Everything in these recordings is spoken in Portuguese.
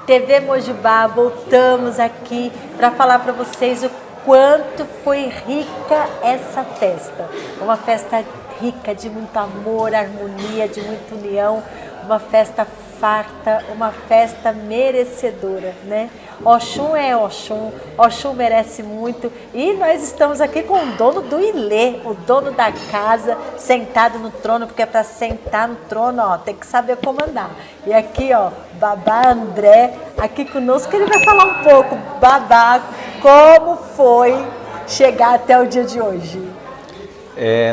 TV Mojubá, voltamos aqui para falar para vocês o quanto foi rica essa festa. Uma festa rica de muito amor, harmonia, de muita união, uma festa farta, uma festa merecedora, né? Oxum é Oxum, Oxum merece muito e nós estamos aqui com o dono do Ilê, o dono da casa, sentado no trono, porque é para sentar no trono, ó, tem que saber comandar. E aqui, ó, Babá André, aqui conosco, ele vai falar um pouco, Babá, como foi chegar até o dia de hoje?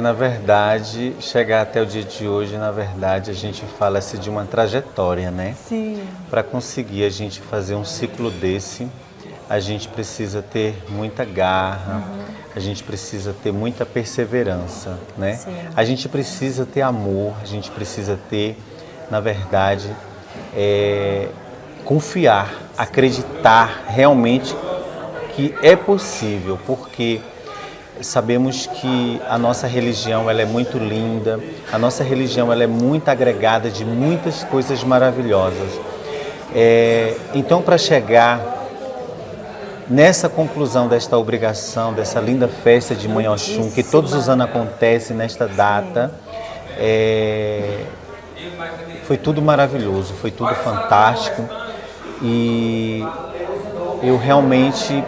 Na verdade, chegar até o dia de hoje, na verdade, a gente fala-se de uma trajetória, né? Sim. Para conseguir a gente fazer um ciclo desse, a gente precisa ter muita garra, a gente precisa ter muita perseverança, né? Sim. A gente precisa ter amor, a gente precisa ter, na verdade, confiar, acreditar realmente que é possível, porque sabemos que a nossa religião ela é muito linda, a nossa religião ela é muito agregada de muitas coisas maravilhosas. Então, para chegar nessa conclusão desta obrigação, dessa linda festa de Mãe Oxum, que todos os anos acontece nesta data, foi tudo maravilhoso, foi tudo fantástico e eu realmente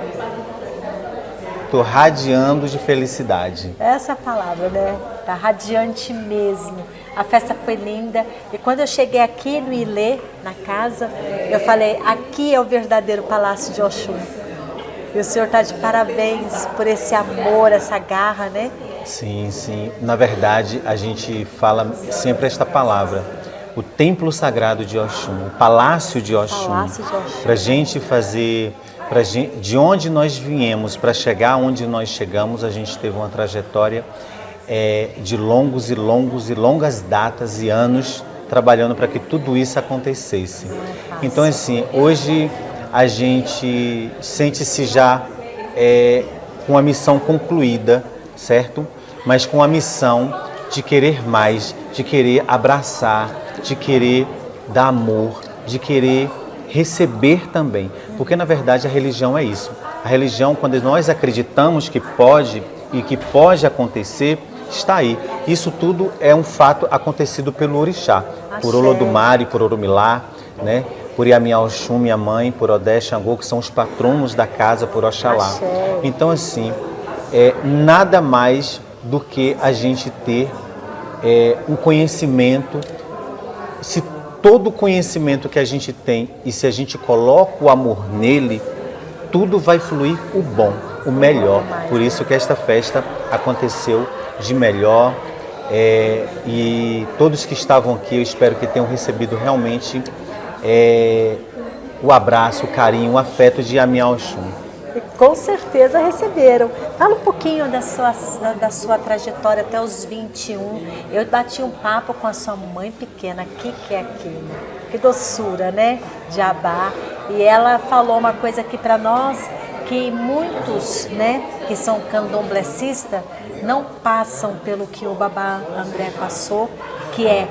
estou radiando de felicidade. Essa é a palavra, né? Tá radiante mesmo. A festa foi linda. E quando eu cheguei aqui no Ilê, na casa, eu falei, aqui é o verdadeiro Palácio de Oxum. E o senhor está de parabéns por esse amor, essa garra, né? Sim, sim. Na verdade, a gente fala sempre esta palavra. O templo sagrado de Oxum, o Palácio de Oxum. Palácio de Oxum. Para a gente fazer... de onde nós viemos para chegar onde nós chegamos, a gente teve uma trajetória de longas datas e anos trabalhando para que tudo isso acontecesse. Então, assim, hoje a gente sente-se já com a missão concluída, certo? Mas com a missão de querer mais, de querer abraçar, de querer dar amor, de querer receber também, porque na verdade a religião é isso. A religião, quando nós acreditamos que pode e que pode acontecer, está aí. Isso tudo é um fato acontecido pelo Orixá, por Olodumare, por Orumilá, né? Por Iamiá Oxum, minha mãe, por Odé Xangô, que são os patronos da casa, por Oxalá. Então, assim, nada mais do que a gente ter um conhecimento. Se todo o conhecimento que a gente tem e se a gente coloca o amor nele, tudo vai fluir o bom, o melhor. Por isso que esta festa aconteceu de melhor e todos que estavam aqui, eu espero que tenham recebido realmente o abraço, o carinho, o afeto de Iamiá Oxum. Com certeza receberam. Fala um pouquinho da sua trajetória até os 21. Eu bati um papo com a sua mãe pequena, que é aquilo? Que doçura, né? De Abá. E ela falou uma coisa aqui para nós, que muitos, né, que são candomblecistas, não passam pelo que o Babá André passou, que é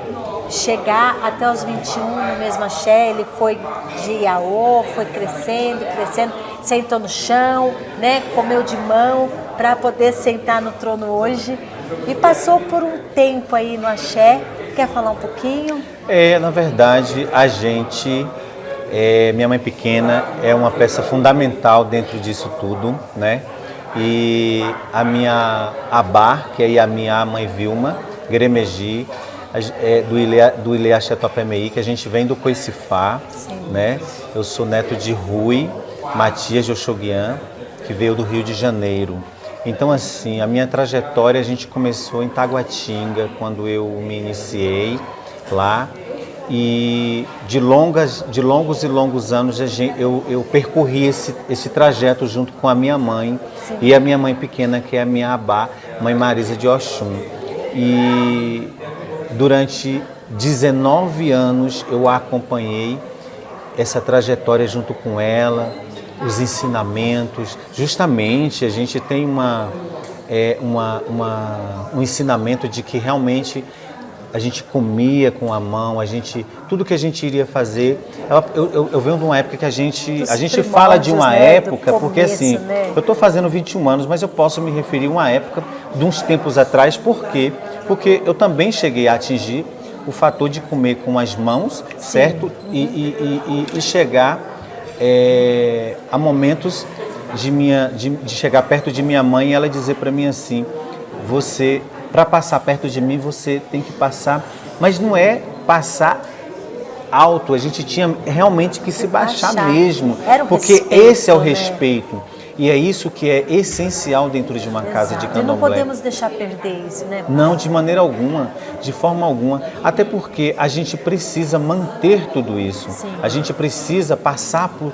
chegar até os 21 no mesmo axé. Ele foi de Iaô, foi crescendo, sentou no chão, né, comeu de mão para poder sentar no trono hoje e passou por um tempo aí no axé. Quer falar um pouquinho? Na verdade, a gente, minha mãe pequena é uma peça fundamental dentro disso tudo, né? E a minha Abá, que é a minha mãe Vilma, Gremeji, do Ilê Axé Topemei, que a gente vem do Coicifá, né? Eu sou neto de Rui Matias de Oxoguian, que veio do Rio de Janeiro. Então, assim, a minha trajetória, a gente começou em Taguatinga, quando eu me iniciei lá. E de longos e longos anos eu percorri esse trajeto junto com a minha mãe e a minha mãe pequena, que é a minha Abá, Mãe Marisa de Oxum. E durante 19 anos eu a acompanhei, essa trajetória junto com ela, os ensinamentos. Justamente a gente tem um ensinamento de que realmente a gente comia com a mão, tudo que a gente iria fazer. Eu venho de uma época que a gente fala de uma época, porque assim, eu estou fazendo 21 anos, mas eu posso me referir a uma época de uns tempos atrás, por quê? Porque eu também cheguei a atingir o fator de comer com as mãos, certo? E chegar a momentos de chegar perto de minha mãe e ela dizer para mim assim, para passar perto de mim, você tem que passar, mas não é passar alto, a gente tinha realmente que se baixar mesmo, porque respeito, esse é o respeito. E é isso que é essencial dentro de uma casa de candomblé. E não podemos deixar perder isso, né? Não, de maneira alguma, de forma alguma. Até porque a gente precisa manter tudo isso. Sim. A gente precisa passar para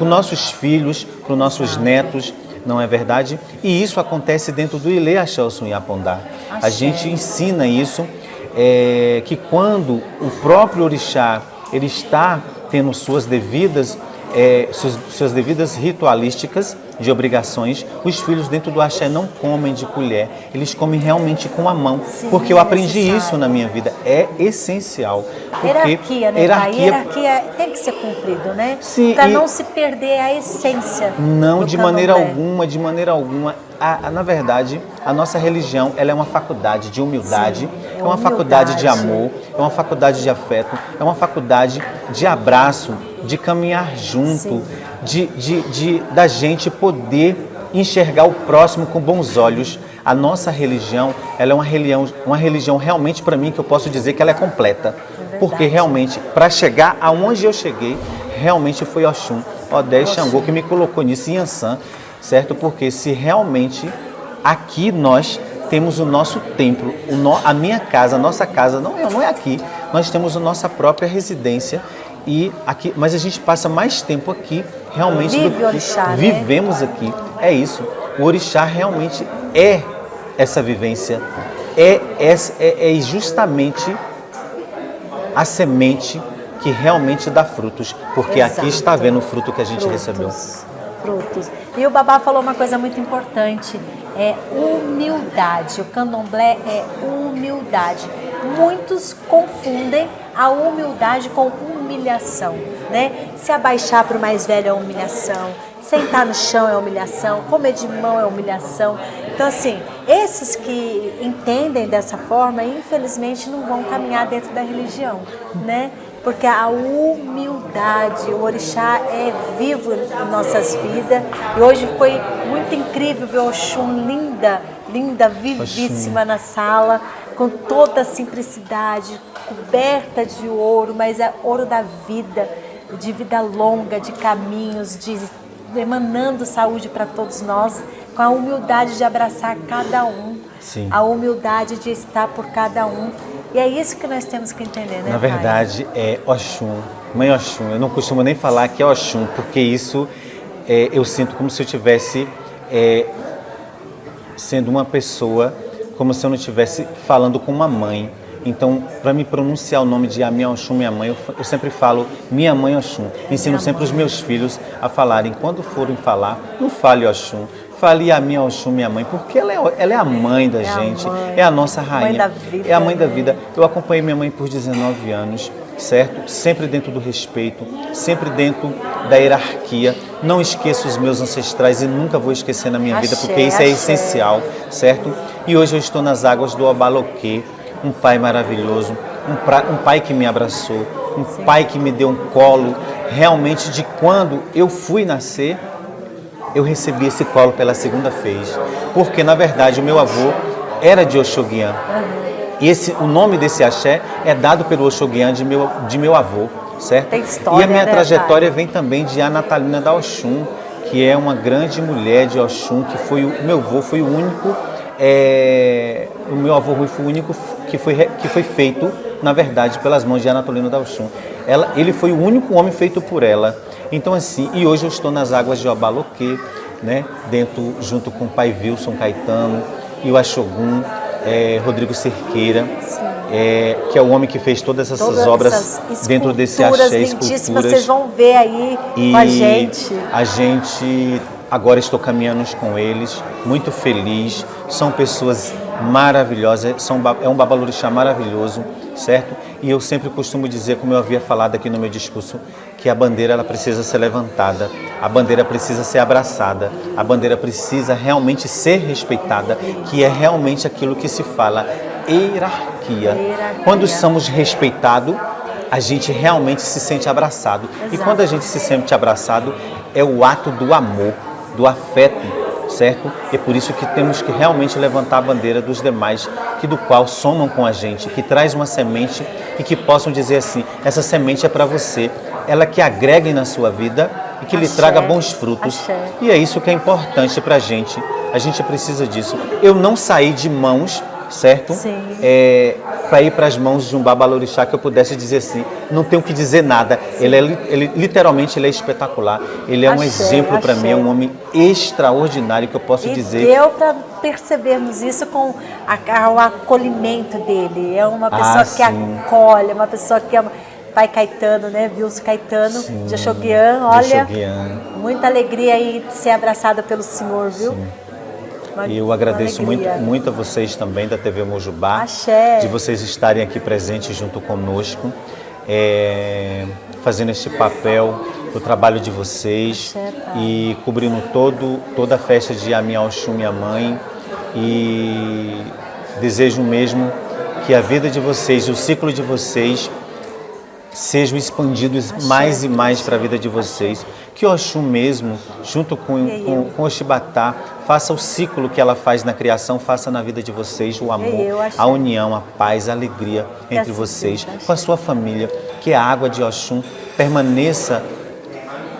os nossos filhos, para os nossos netos, não é verdade? E isso acontece dentro do Ilê Axé Oxum Yapondá. A gente ensina isso, que quando o próprio orixá ele está tendo suas devidas ritualísticas de obrigações, os filhos dentro do axé não comem de colher, eles comem realmente com a mão. Sim, porque eu aprendi isso na minha vida, é essencial. Hierarquia, né? A hierarquia tem que ser cumprido, né? Sim, para não se perder a essência. Não, de maneira alguma. Na verdade, a nossa religião ela é uma faculdade de humildade, é uma faculdade de amor, é uma faculdade de afeto, é uma faculdade de abraço, de caminhar junto, da gente poder enxergar o próximo com bons olhos. A nossa religião, ela é uma religião realmente para mim que eu posso dizer que ela é completa. Porque realmente, para chegar aonde eu cheguei, realmente foi Oxum, Odé e Xangô que me colocou nisso, em Ançã, certo? Porque se realmente aqui nós temos o nosso templo, a minha casa, a nossa casa, não é aqui, nós temos a nossa própria residência e aqui, mas a gente passa mais tempo aqui realmente do que orixá, vivemos aqui. É isso. O orixá realmente é essa vivência, é justamente a semente que realmente dá frutos, porque aqui está vendo o fruto que a gente recebeu. Frutos. E o Babá falou uma coisa muito importante, é humildade. O candomblé é humildade. Muitos confundem a humildade com humilhação, né? Se abaixar para o mais velho é humilhação, sentar no chão é humilhação, comer de mão é humilhação. Então, assim, esses que entendem dessa forma, infelizmente, não vão caminhar dentro da religião, né? Porque a humildade, o orixá é vivo em nossas vidas. E hoje foi muito incrível ver o Oxum linda, vivíssima na sala, com toda a simplicidade, coberta de ouro, mas é ouro da vida, de vida longa, de caminhos, emanando saúde para todos nós, com a humildade de abraçar cada um, Sim. A humildade de estar por cada um. E é isso que nós temos que entender, né, Na verdade, é Oxum, Mãe Oxum. Eu não costumo nem falar que é Oxum, porque isso eu sinto como se eu estivesse sendo uma pessoa, como se eu não estivesse falando com uma mãe. Então, para me pronunciar o nome de a minha Oxum, minha mãe, eu sempre falo minha mãe Oxum. Ensino sempre os meus filhos a falarem, quando forem falar, não fale Oxum, fale a minha Oxum, minha mãe, porque ela é a mãe da gente, é a nossa rainha, é a mãe da vida. Eu acompanhei minha mãe por 19 anos, certo? Sempre dentro do respeito, sempre dentro da hierarquia. Não esqueço os meus ancestrais e nunca vou esquecer na minha vida, porque isso é essencial, certo? E hoje eu estou nas águas do Obaloquê, um pai maravilhoso, um pai que me abraçou, um pai que me deu um colo, realmente de quando eu fui nascer, eu recebi esse colo pela segunda vez, porque na verdade o meu avô era de Oxoguian, e o nome desse axé é dado pelo Oxoguian de meu avô, certo? Tem história, e a minha trajetória pai? Vem também de a Natalina da Oxum, que é uma grande mulher de Oxum, que foi o meu avô foi o único, o meu avô foi o único que foi feito, na verdade, pelas mãos de Anatolina da Oxum. Ele foi o único homem feito por ela. Então, assim, e hoje eu estou nas águas de Obaloquê, né, junto com o pai Wilson Caetano e o Axogum, Rodrigo Cerqueira, que é o homem que fez todas essas obras dentro desse axé, esculturas. Vocês vão ver aí com a gente. A gente Agora estou caminhando com eles, muito feliz. São pessoas maravilhosas, é um babalorixá maravilhoso, certo? E eu sempre costumo dizer, como eu havia falado aqui no meu discurso, que a bandeira ela precisa ser levantada, a bandeira precisa ser abraçada, a bandeira precisa realmente ser respeitada, que é realmente aquilo que se fala, hierarquia. Quando somos respeitados, a gente realmente se sente abraçado. Exato. E quando a gente se sente abraçado, é o ato do amor, do afeto, certo? É por isso que temos que realmente levantar a bandeira dos demais, que do qual somam com a gente, que traz uma semente e que possam dizer assim, essa semente é para você, ela que agregue na sua vida e que lhe traga bons frutos. Axé. E é isso que é importante para a gente precisa disso. Eu não saí de mãos, certo? Sim. Para ir para as mãos de um babalorixá que eu pudesse dizer assim, não tenho que dizer nada. Ele literalmente ele é espetacular. Ele é um Axé, exemplo para axé. mim, é um homem extraordinário que eu posso E dizer. deu para percebermos isso com o acolhimento dele. É uma pessoa que sim. acolhe, uma pessoa que ama. Pai Caetano, né? Wilson Caetano, de Axoguian, olha, Axoguian. muita alegria aí de ser abraçada pelo senhor, viu? Sim. E eu agradeço muito a vocês também da TV Mojubá, Axé. de vocês estarem aqui presentes junto conosco, fazendo este papel, o trabalho de vocês. Axé, pai. E cobrindo toda a festa de Ami Oxum, minha mãe. E desejo mesmo que a vida de vocês, o ciclo de vocês, sejam expandidos mais e mais para a vida de vocês. Que Oxum mesmo, junto com Oxibatá, faça o ciclo que ela faz na criação, faça na vida de vocês o amor, a união, a paz, a alegria entre vocês, com a sua família. Que a água de Oxum permaneça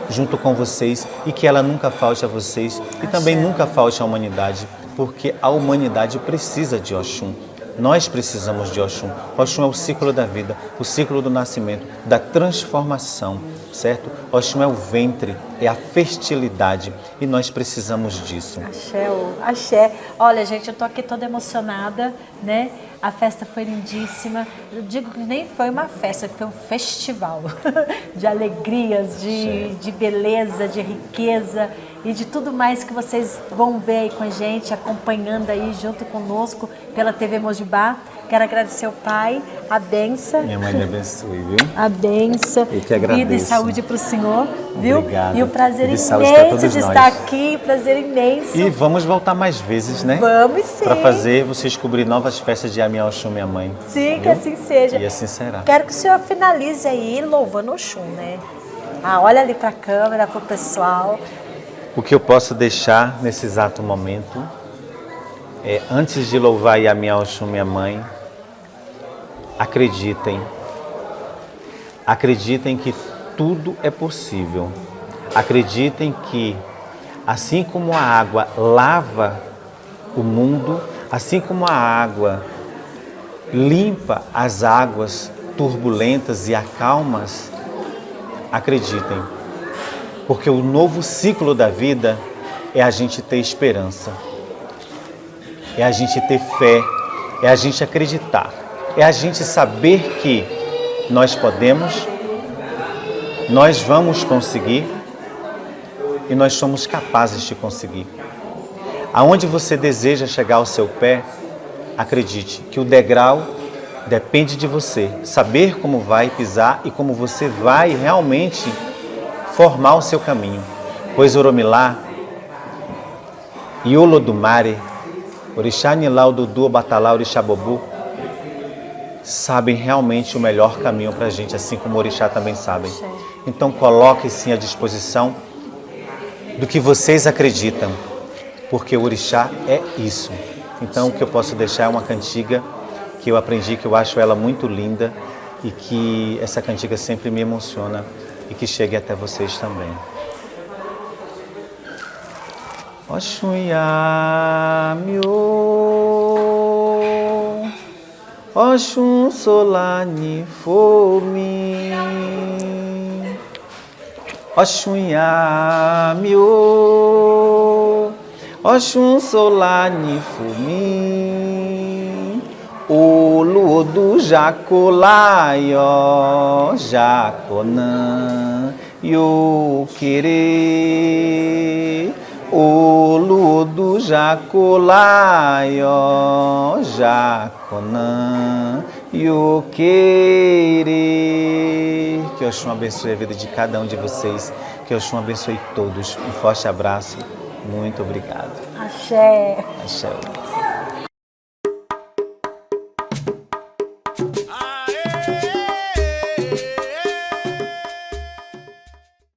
junto com vocês e que ela nunca falte a vocês e também nunca falte à humanidade, porque a humanidade precisa de Oxum. Nós precisamos de Oxum. Oxum é o ciclo da vida, o ciclo do nascimento, da transformação, certo? Oxum é o ventre, é a fertilidade e nós precisamos disso. Axé, axé. Olha, gente, eu tô aqui toda emocionada, né? A festa foi lindíssima. Eu digo que nem foi uma festa, foi um festival de alegrias, de beleza, de riqueza e de tudo mais que vocês vão ver aí com a gente, acompanhando aí junto conosco pela TV Mojubá. Quero agradecer ao Pai, a benção. Minha mãe me abençoe, viu? A benção. Eu que agradeço. Vida e saúde para o Senhor, viu? Obrigado. E o prazer Vida e saúde pra imenso todos de nós. estar aqui, prazer imenso. E vamos voltar mais vezes, né? Vamos sim. Para fazer vocês cobrir novas festas de Ami Oxum, minha mãe. Sim, viu? que assim seja. E assim será. Quero que o senhor finalize aí louvando Oxum, né? Ah, olha ali para a câmera, para o pessoal. O que eu posso deixar nesse exato momento é, antes de louvar Ami Oxum, minha mãe, acreditem que tudo é possível. Acreditem que, assim como a água lava o mundo, assim como a água limpa as águas turbulentas e acalmas, acreditem, porque o novo ciclo da vida é a gente ter esperança, é a gente ter fé, é a gente acreditar, é a gente saber que nós podemos, nós vamos conseguir e nós somos capazes de conseguir. Aonde você deseja chegar ao seu pé, acredite que o degrau depende de você. Saber como vai pisar e como você vai realmente formar o seu caminho. Pois Oromilá, Iolodumare, Orixá Nilau Dudu Batalá Orixá Bobu, sabem realmente o melhor caminho para a gente, assim como o Orixá também sabem. Então coloque-se à disposição do que vocês acreditam, porque o Orixá é isso. Então o que eu posso deixar é uma cantiga que eu aprendi, que eu acho ela muito linda e que essa cantiga sempre me emociona e que chegue até vocês também. Oxum Yamyo, Oxum Solani Fomi, Oxum Yamyo, Oxum Solani Fomi, Oluodu Jacolaio, Jaconã, Yo Querer, Yu Jaculaio Jaconã Yuqueire. Que Oxum abençoe a vida de cada um de vocês. Que Oxum abençoe todos. Um forte abraço. Muito obrigado. Axé. Axé.